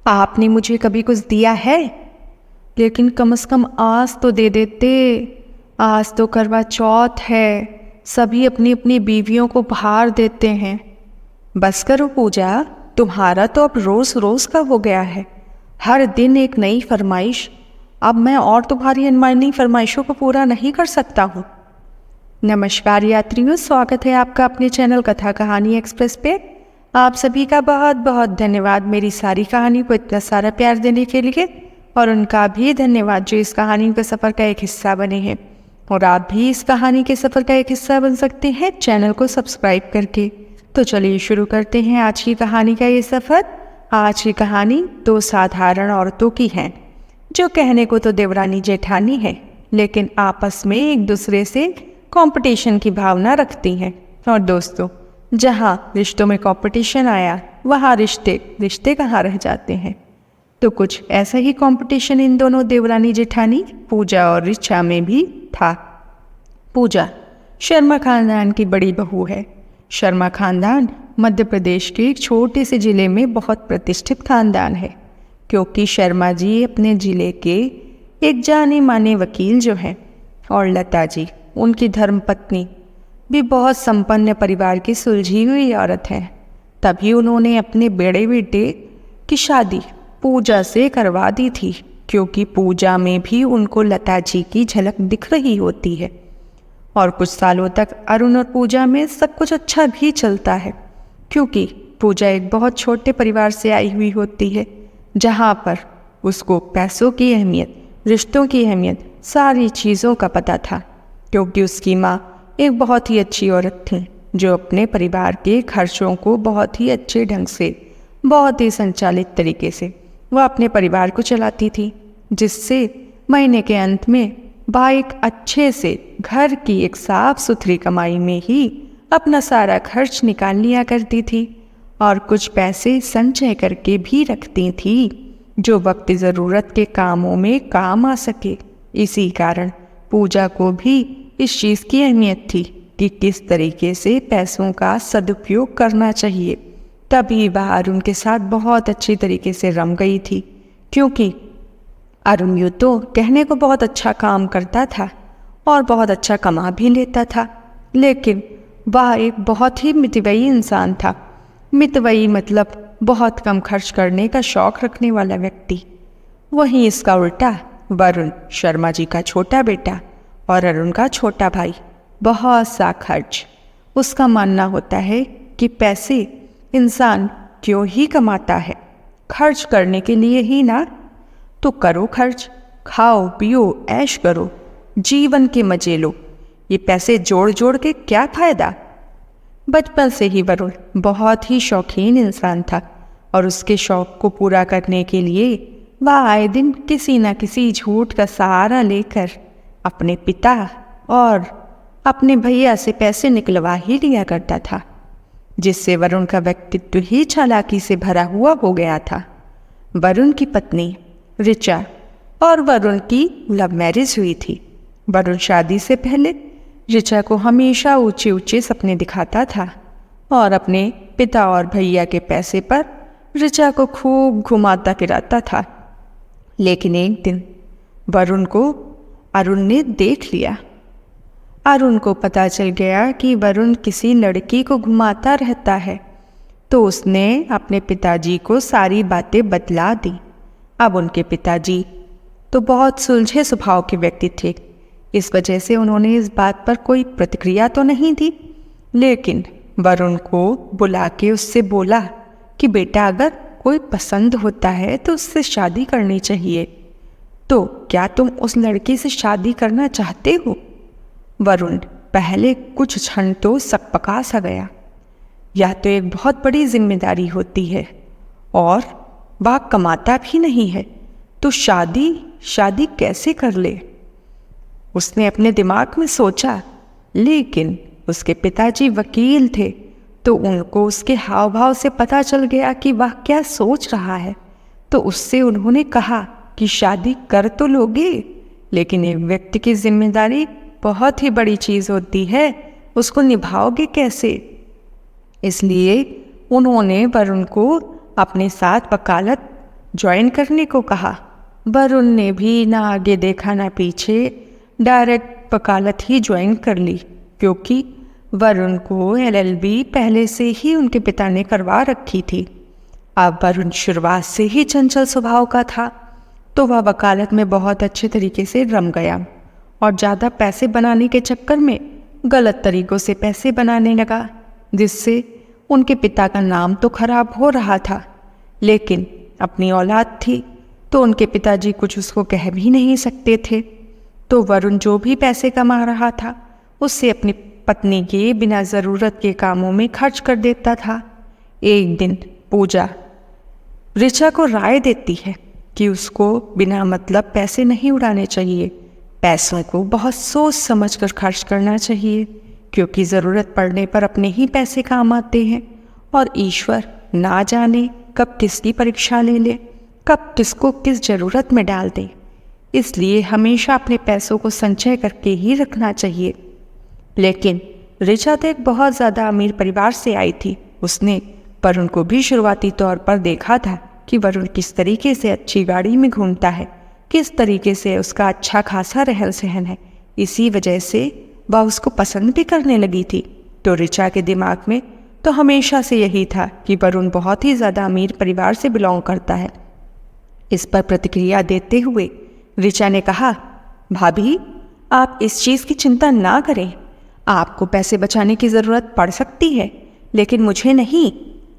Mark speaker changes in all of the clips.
Speaker 1: आपने मुझे कभी कुछ दिया है, लेकिन कम से कम आज तो दे देते। आज तो करवा चौथ है, सभी अपनी अपनी बीवियों को उपहार देते हैं। बस करो पूजा, तुम्हारा तो अब रोज़ रोज़ का हो गया है। हर दिन एक नई फरमाइश। अब मैं और तुम्हारी अनमानी फरमाइशों को पूरा नहीं कर सकता हूँ। नमस्कार यात्रियों, स्वागत है आपका अपने चैनल कथा कहानी एक्सप्रेस पे। आप सभी का बहुत बहुत धन्यवाद मेरी सारी कहानी को इतना सारा प्यार देने के लिए, और उनका भी धन्यवाद जो इस कहानी के सफ़र का एक हिस्सा बने हैं। और आप भी इस कहानी के सफ़र का एक हिस्सा बन सकते हैं चैनल को सब्सक्राइब करके। तो चलिए शुरू करते हैं आज की कहानी का ये सफ़र। आज की कहानी दो साधारण औरतों की है, जो कहने को तो देवरानी जेठानी है, लेकिन आपस में एक दूसरे से कंपटीशन की भावना रखती हैं। और दोस्तों, जहाँ रिश्तों में कंपटीशन आया, वहाँ रिश्ते कहाँ रह जाते हैं। तो कुछ ऐसा ही कंपटीशन इन दोनों देवरानी जेठानी पूजा और ऋचा में भी था। पूजा शर्मा खानदान की बड़ी बहू है। शर्मा खानदान मध्य प्रदेश के एक छोटे से ज़िले में बहुत प्रतिष्ठित खानदान है, क्योंकि शर्मा जी अपने ज़िले के एक जाने माने वकील जो हैं, और लता जी उनकी धर्मपत्नी भी बहुत संपन्न परिवार की सुलझी हुई औरत है। तभी उन्होंने अपने बड़े बेटे की शादी पूजा से करवा दी थी, क्योंकि पूजा में भी उनको लता जी की झलक दिख रही होती है। और कुछ सालों तक अरुण और पूजा में सब कुछ अच्छा भी चलता है, क्योंकि पूजा एक बहुत छोटे परिवार से आई हुई होती है, जहाँ पर उसको पैसों की अहमियत, रिश्तों की अहमियत, सारी चीज़ों का पता था। क्योंकि उसकी माँ एक बहुत ही अच्छी औरत थी, जो अपने परिवार के खर्चों को बहुत ही अच्छे ढंग से, बहुत ही संचालित तरीके से वह अपने परिवार को चलाती थी, जिससे महीने के अंत में वह एक अच्छे से घर की एक साफ सुथरी कमाई में ही अपना सारा खर्च निकाल लिया करती थी, और कुछ पैसे संचय करके भी रखती थी, जो वक्त ज़रूरत के कामों में काम आ सके। इसी कारण पूजा को भी इस चीज़ की अहमियत थी कि किस तरीके से पैसों का सदुपयोग करना चाहिए। तभी वह अरुण के साथ बहुत अच्छी तरीके से रम गई थी, क्योंकि अरुण यूँ तो कहने को बहुत अच्छा काम करता था और बहुत अच्छा कमा भी लेता था, लेकिन वह एक बहुत ही मितव्ययी इंसान था। मितव्ययी मतलब बहुत कम खर्च करने का शौक रखने वाला व्यक्ति। वहीं इसका उल्टा वरुण, शर्मा जी का छोटा बेटा और अरुण का छोटा भाई, बहुत सा खर्च। उसका मानना होता है कि पैसे इंसान क्यों ही कमाता है, खर्च करने के लिए ही ना। तो करो खर्च, खाओ पियो, ऐश करो, जीवन के मजे लो। ये पैसे जोड़ जोड़ के क्या फ़ायदा। बचपन से ही वरुण बहुत ही शौकीन इंसान था, और उसके शौक को पूरा करने के लिए वह आए दिन किसी न किसी झूठ का सहारा लेकर अपने पिता और अपने भैया से पैसे निकलवा ही लिया करता था, जिससे वरुण का व्यक्तित्व ही चालाकी से भरा हुआ हो गया था। वरुण की पत्नी ऋचा और वरुण की लव मैरिज हुई थी। वरुण शादी से पहले ऋचा को हमेशा ऊंचे ऊंचे सपने दिखाता था, और अपने पिता और भैया के पैसे पर ऋचा को खूब घुमाता फिराता था। लेकिन एक दिन वरुण को अरुण ने देख लिया। अरुण को पता चल गया कि वरुण किसी लड़की को घुमाता रहता है, तो उसने अपने पिताजी को सारी बातें बतला दी। अब उनके पिताजी तो बहुत सुलझे स्वभाव के व्यक्ति थे, इस वजह से उन्होंने इस बात पर कोई प्रतिक्रिया तो नहीं दी, लेकिन वरुण को बुला के उससे बोला कि बेटा, अगर कोई पसंद होता है तो उससे शादी करनी चाहिए। तो क्या तुम उस लड़की से शादी करना चाहते हो? वरुण पहले कुछ क्षण तो सकपका सा गया। यह तो एक बहुत बड़ी जिम्मेदारी होती है, और वह कमाता भी नहीं है, तो शादी कैसे कर ले। उसने अपने दिमाग में सोचा, लेकिन उसके पिताजी वकील थे, तो उनको उसके हाव भाव से पता चल गया कि वह क्या सोच रहा है। तो उससे उन्होंने कहा कि शादी कर तो लोगे, लेकिन एक व्यक्ति की जिम्मेदारी बहुत ही बड़ी चीज़ होती है, उसको निभाओगे कैसे। इसलिए उन्होंने वरुण को अपने साथ वकालत ज्वाइन करने को कहा। वरुण ने भी ना आगे देखा ना पीछे, डायरेक्ट वकालत ही ज्वाइन कर ली, क्योंकि वरुण को LLB पहले से ही उनके पिता ने करवा रखी थी। अब वरुण शुरुआत से ही चंचल स्वभाव का था, तो वह वकालत में बहुत अच्छे तरीके से रम गया और ज़्यादा पैसे बनाने के चक्कर में गलत तरीक़ों से पैसे बनाने लगा, जिससे उनके पिता का नाम तो खराब हो रहा था, लेकिन अपनी औलाद थी तो उनके पिताजी कुछ उसको कह भी नहीं सकते थे। तो वरुण जो भी पैसे कमा रहा था उससे अपनी पत्नी के बिना ज़रूरत के कामों में खर्च कर देता था। एक दिन पूजा ऋचा को राय देती है कि उसको बिना मतलब पैसे नहीं उड़ाने चाहिए, पैसों को बहुत सोच समझ कर खर्च करना चाहिए, क्योंकि ज़रूरत पड़ने पर अपने ही पैसे काम आते हैं और ईश्वर ना जाने कब किसकी परीक्षा ले ले, कब किसको किस ज़रूरत में डाल दे। इसलिए हमेशा अपने पैसों को संचय करके ही रखना चाहिए। लेकिन ऋचा तो एक बहुत ज़्यादा अमीर परिवार से आई थी। उसने वरुण को भी शुरुआती तौर पर देखा था कि वरुण किस तरीके से अच्छी गाड़ी में घूमता है, किस तरीके से उसका अच्छा खासा रहन सहन है। इसी वजह से वह उसको पसंद भी करने लगी थी। तो ऋचा के दिमाग में तो हमेशा से यही था कि वरुण बहुत ही ज़्यादा अमीर परिवार से बिलोंग करता है। इस पर प्रतिक्रिया देते हुए ऋचा ने कहा, भाभी आप इस चीज़ की चिंता ना करें, आपको पैसे बचाने की ज़रूरत पड़ सकती है, लेकिन मुझे नहीं,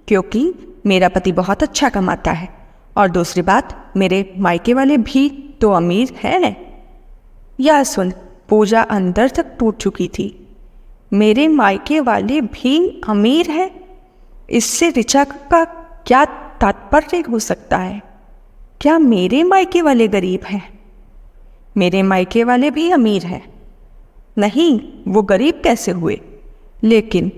Speaker 1: क्योंकि मेरा पति बहुत अच्छा कमाता है और दूसरी बात मेरे मायके वाले भी तो अमीर हैं। यह सुन पूजा अंदर तक टूट चुकी थी। मेरे मायके वाले भी अमीर हैं? इससे ऋचा का क्या तात्पर्य हो सकता है? क्या मेरे मायके वाले गरीब हैं? मेरे मायके वाले भी अमीर हैं। नहीं, वो गरीब कैसे हुए? लेकिन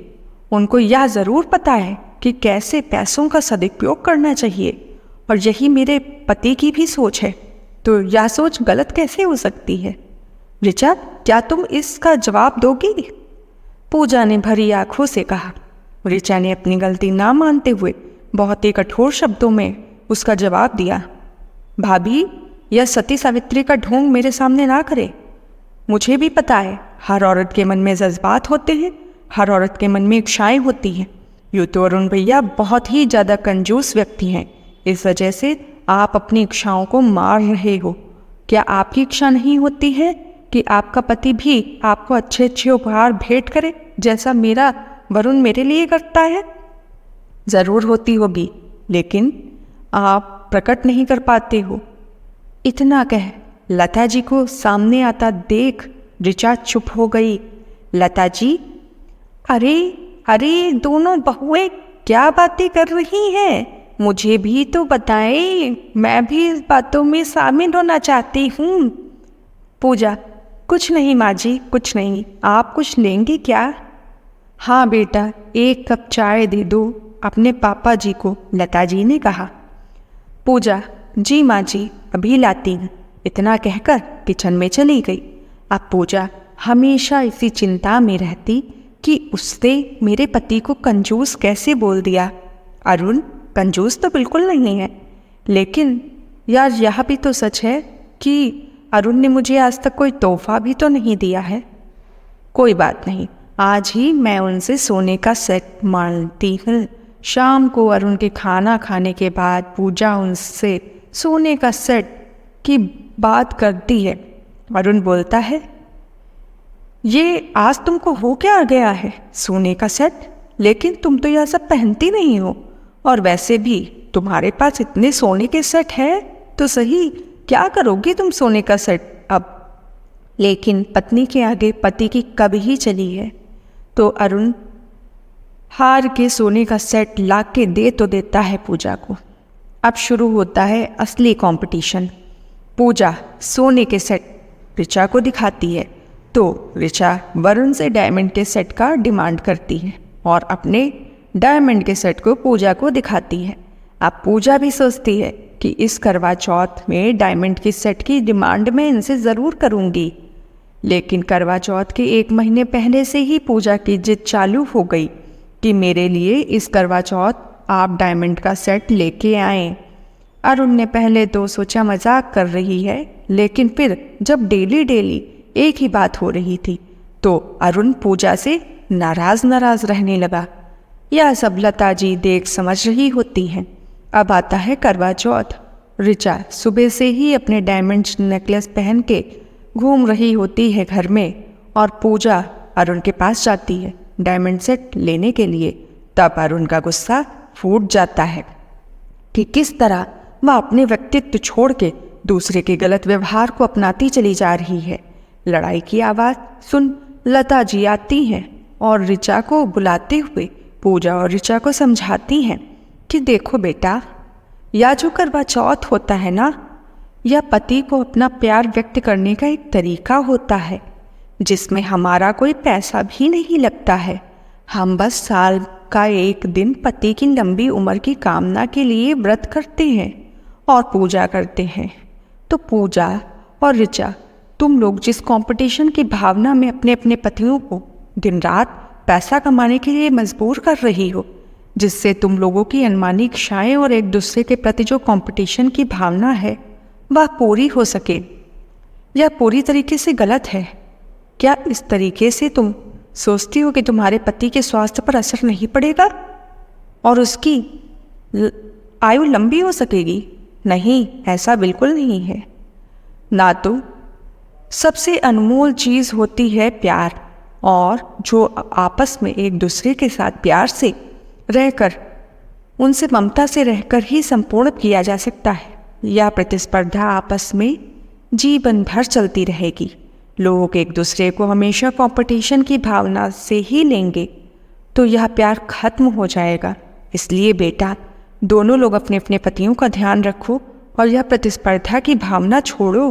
Speaker 1: उनको यह ज़रूर पता है कि कैसे पैसों का सदुपयोग करना चाहिए, और यही मेरे पति की भी सोच है। तो यह सोच गलत कैसे हो सकती है? ऋचा, क्या तुम इसका जवाब दोगी? पूजा ने भरी आंखों से कहा। ऋचा ने अपनी गलती ना मानते हुए बहुत ही कठोर शब्दों में उसका जवाब दिया। भाभी, यह सती सावित्री का ढोंग मेरे सामने ना करे। मुझे भी पता है हर औरत के मन में जज्बात होते हैं, हर औरत के मन में इच्छाएं होती हैं। यूँ तो अरुण भैया बहुत ही ज़्यादा कंजूस व्यक्ति हैं, इस वजह से आप अपनी इच्छाओं को मार रहे हो। क्या आपकी इच्छा नहीं होती है कि आपका पति भी आपको अच्छे अच्छे उपहार भेंट करे, जैसा मेरा वरुण मेरे लिए करता है? ज़रूर होती होगी, लेकिन आप प्रकट नहीं कर पाते हो। इतना कह लता जी को सामने आता देख ऋचा चुप हो गई। लता जी, अरे अरे, दोनों बहुएं क्या बातें कर रही हैं? मुझे भी तो बताएं, मैं भी इस बातों में शामिल होना चाहती हूँ। पूजा, कुछ नहीं माँ जी, कुछ नहीं। आप कुछ लेंगे क्या? हाँ बेटा, एक कप चाय दे दो अपने पापा जी को, लता जी ने कहा। पूजा, जी माँ जी, अभी लाती हूँ। इतना कहकर किचन में चली गई। अब पूजा हमेशा इसी चिंता में रहती कि उसने मेरे पति को कंजूस कैसे बोल दिया। अरुण कंजूस तो बिल्कुल नहीं है, लेकिन यार यह भी तो सच है कि अरुण ने मुझे आज तक कोई तोहफा भी तो नहीं दिया है। कोई बात नहीं, आज ही मैं उनसे सोने का सेट मांगती हूँ। शाम को अरुण के खाना खाने के बाद पूजा उनसे सोने का सेट की बात करती है। अरुण बोलता है, ये आज तुमको हो क्या आ गया है, सोने का सेट? लेकिन तुम तो यह सब पहनती नहीं हो, और वैसे भी तुम्हारे पास इतने सोने के सेट हैं तो सही, क्या करोगी तुम सोने का सेट अब? लेकिन पत्नी के आगे पति की कभी ही चली है। तो अरुण हार के सोने का सेट ला के दे तो देता है पूजा को। अब शुरू होता है असली कंपटीशन। पूजा सोने के सेट ऋचा को दिखाती है, तो ऋचा वरुण से डायमंड के सेट का डिमांड करती है और अपने डायमंड के सेट को पूजा को दिखाती है। अब पूजा भी सोचती है कि इस करवा चौथ में डायमंड के सेट की डिमांड मैं इनसे ज़रूर करूँगी। लेकिन करवा चौथ के 1 महीने पहले से ही पूजा की जिद चालू हो गई कि मेरे लिए इस करवा चौथ आप डायमंड का सेट लेके आएं। अरुण ने पहले तो सोचा मजाक कर रही है, लेकिन फिर जब डेली डेली एक ही बात हो रही थी तो अरुण पूजा से नाराज रहने लगा। यह सब लता जी देख समझ रही होती हैं। अब आता है करवा चौथ। ऋचा सुबह से ही अपने डायमंड नेकलेस पहन के घूम रही होती है घर में, और पूजा अरुण के पास जाती है डायमंड सेट लेने के लिए। तब अरुण का गुस्सा फूट जाता है कि किस तरह वह अपने व्यक्तित्व छोड़ के दूसरे के गलत व्यवहार को अपनाती चली जा रही है। लड़ाई की आवाज़ सुन लता जी आती हैं और ऋचा को बुलाते हुए पूजा और ऋचा को समझाती हैं कि देखो बेटा, यह जो करवा चौथ होता है ना, यह पति को अपना प्यार व्यक्त करने का एक तरीका होता है जिसमें हमारा कोई पैसा भी नहीं लगता है। हम बस साल का एक दिन पति की लंबी उम्र की कामना के लिए व्रत करते हैं और पूजा करते हैं। तो पूजा और ऋचा, तुम लोग जिस कंपटीशन की भावना में अपने अपने पतियों को दिन रात पैसा कमाने के लिए मजबूर कर रही हो, जिससे तुम लोगों की अनमानी इच्छाएं और एक दूसरे के प्रति जो कंपटीशन की भावना है वह पूरी हो सके, यह पूरी तरीके से गलत है। क्या इस तरीके से तुम सोचती हो कि तुम्हारे पति के स्वास्थ्य पर असर नहीं पड़ेगा और उसकी आयु लंबी हो सकेगी? नहीं, ऐसा बिल्कुल नहीं है। ना तो सबसे अनमोल चीज़ होती है प्यार, और जो आपस में एक दूसरे के साथ प्यार से रहकर, उनसे ममता से रहकर ही संपूर्ण किया जा सकता है। यह प्रतिस्पर्धा आपस में जीवन भर चलती रहेगी। लोग एक दूसरे को हमेशा कंपटीशन की भावना से ही लेंगे तो यह प्यार खत्म हो जाएगा। इसलिए बेटा, दोनों लोग अपने अपने पतियों का ध्यान रखो और यह प्रतिस्पर्धा की भावना छोड़ो।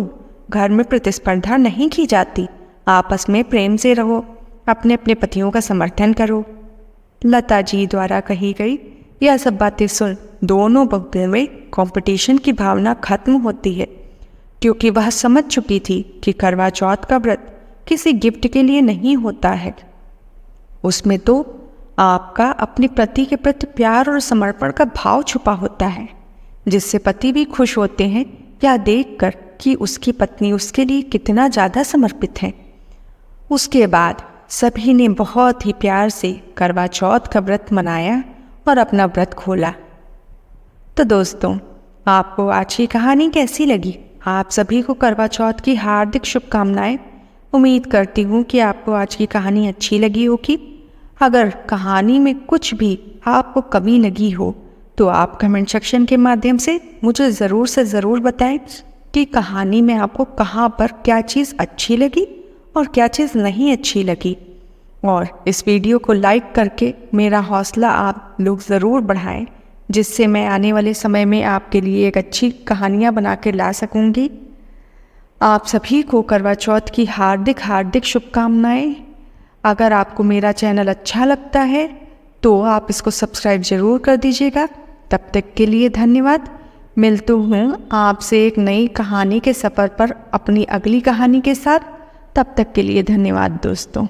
Speaker 1: घर में प्रतिस्पर्धा नहीं की जाती, आपस में प्रेम से रहो, अपने अपने पतियों का समर्थन करो। लता जी द्वारा कही गई यह सब बातें सुन दोनों बहुओं में कंपटीशन की भावना खत्म होती है, क्योंकि वह समझ चुकी थी कि करवा चौथ का व्रत किसी गिफ्ट के लिए नहीं होता है। उसमें तो आपका अपने पति के प्रति प्यार और समर्पण का भाव छुपा होता है, जिससे पति भी खुश होते हैं यह देखकर कि उसकी पत्नी उसके लिए कितना ज़्यादा समर्पित है। उसके बाद सभी ने बहुत ही प्यार से करवा चौथ का व्रत मनाया और अपना व्रत खोला। तो दोस्तों, आपको आज की कहानी कैसी लगी? आप सभी को करवा चौथ की हार्दिक शुभकामनाएं। उम्मीद करती हूँ कि आपको आज की कहानी अच्छी लगी होगी। अगर कहानी में कुछ भी आपको कमी लगी हो तो आप कमेंट सेक्शन के माध्यम से मुझे ज़रूर से ज़रूर बताएं कि कहानी में आपको कहाँ पर क्या चीज़ अच्छी लगी और क्या चीज़ नहीं अच्छी लगी। और इस वीडियो को लाइक करके मेरा हौसला आप लोग ज़रूर बढ़ाएं, जिससे मैं आने वाले समय में आपके लिए एक अच्छी कहानियाँ बना के ला सकूँगी। आप सभी को करवा चौथ की हार्दिक हार्दिक शुभकामनाएं। अगर आपको मेरा चैनल अच्छा लगता है तो आप इसको सब्सक्राइब ज़रूर कर दीजिएगा। तब तक के लिए धन्यवाद। मिलते हूँ आपसे एक नई कहानी के सफ़र पर अपनी अगली कहानी के साथ। तब तक के लिए धन्यवाद दोस्तों।